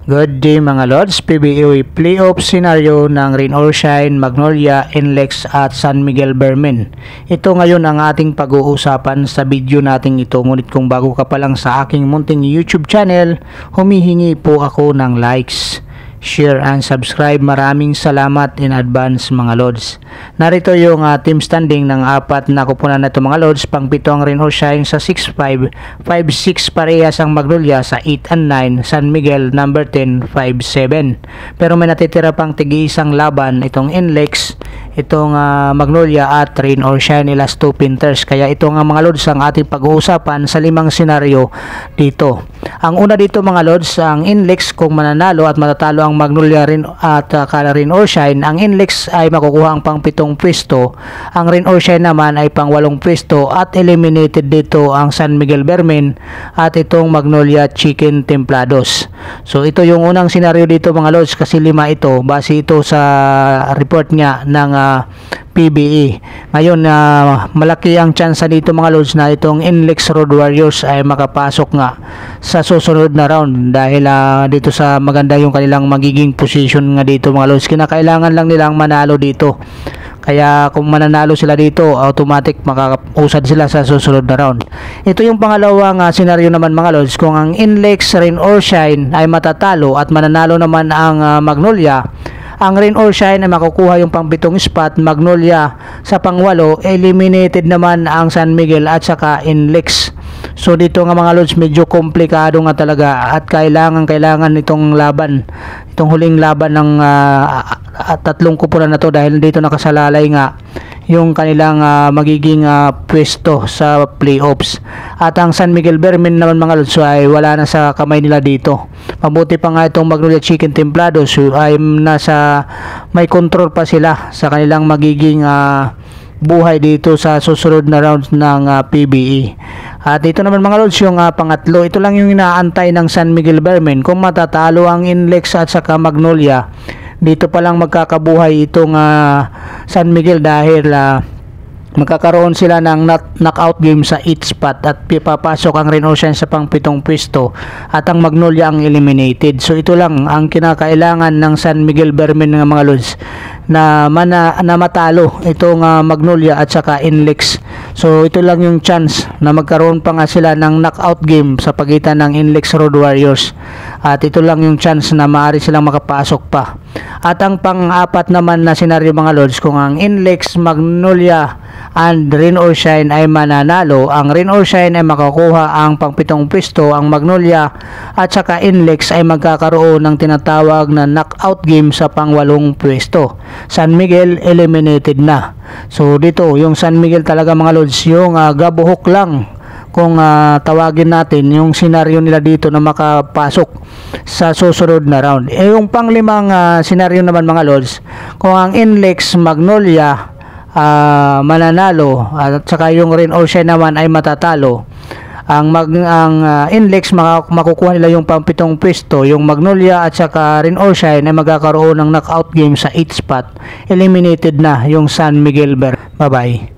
Good day mga Lods, PBA playoff scenario ng Rain or Shine, Magnolia, NLEX at San Miguel Bermen. Ito ngayon ang ating pag-uusapan sa video nating ito. Ngunit kung bago ka pa lang sa aking munting YouTube channel, humihingi po ako ng likes, share and subscribe. Maraming salamat in advance mga Lods. Narito yung team standing ng apat na kupunan na ito mga Lods. Pang 7 ang Rain or Shine sa 6-5, 5-6 parehas ang Magnolia sa 8 and 9, San Miguel number 10, 5-7. Pero may natitira pang tig-isang laban itong NLEX, itong Magnolia at Rain or Shine, last 2 pinters. Kaya ito nga mga Lods ang ating pag-uusapan sa 5 senaryo dito. Ang una dito mga Lods, ang NLEX kung mananalo at matatalo ang Magnolia rin at Rain or Shine, ang NLEX ay makukuha ang pang 7 pwesto, ang Rain or Shine naman ay pang 8 pwesto at eliminated dito ang San Miguel Bermen at itong Magnolia Chicken Templados. So ito yung unang senaryo dito mga Lods, kasi 5 ito, base ito sa report nga ng PBA. Ngayon malaki ang chance dito mga Lods na itong NLEX Road Warriors ay makapasok nga sa susunod na round dahil dito sa maganda yung kanilang magiging position nga dito mga Lods. Kinakailangan lang nilang manalo dito. Kaya kung mananalo sila dito, automatic makakausad sila sa susunod na round. Ito yung pangalawang senaryo naman mga Lods. Kung ang NLEX Rain or Shine ay matatalo at mananalo naman ang Magnolia, ang Rain or Shine ay makukuha yung pang 7 spot, Magnolia sa pang 8, eliminated naman ang San Miguel at saka NLEX. So dito nga mga Lods, medyo komplikado nga talaga at kailangan itong laban, itong huling laban ng tatlong kupunan na to, dahil dito nakasalalay nga yung kanilang magiging pwesto sa playoffs. At ang San Miguel Bermen naman mga Lods ay wala na sa kamay nila dito. Mabuti pa nga itong Magnolia Chicken Templados ay may control pa sila sa kanilang magiging buhay dito sa susunod na rounds ng PBA. At ito naman mga Lods yung pangatlo. Ito lang yung inaantay ng San Miguel Bermen. Kung matatalo ang NLEX at saka Magnolia, dito pa lang magkakabuhay itong San Miguel dahil magkakaroon sila ng knockout game sa 8 spot at papasok ang Rain or Shine sa pang 7 pwesto at ang Magnolia ang eliminated. So ito lang ang kinakailangan ng San Miguel Bermen ng mga Lods, na matalo itong Magnolia at saka NLEX. So ito lang yung chance na magkaroon pa nga sila ng knockout game sa pagitan ng NLEX Road Warriors, at ito lang yung chance na maaari silang makapasok pa. At ang pang-apat naman na senaryo mga Lods, kung ang NLEX, Magnolia and Rain or Shine ay mananalo, ang Rain or Shine ay makakuha ang pang 7 pwesto, ang Magnolia at saka NLEX ay magkakaroon ng tinatawag na knockout game sa pang 8 pwesto. San Miguel eliminated na. So dito yung San Miguel talaga mga Lods, yung gabuhok lang kung tawagin natin yung senaryo nila dito na makapasok sa susunod na round. Yung pang 5 senaryo naman mga Lods, kung ang NLEX, Magnolia mananalo at saka yung Rain or Shine naman ay matatalo, ang NLEX makukuha nila yung pang 7 pwesto, yung Magnolia at saka Rain or Shine ay magkakaroon ng knockout game sa 8 spot, eliminated na yung San Miguel. Bye bye.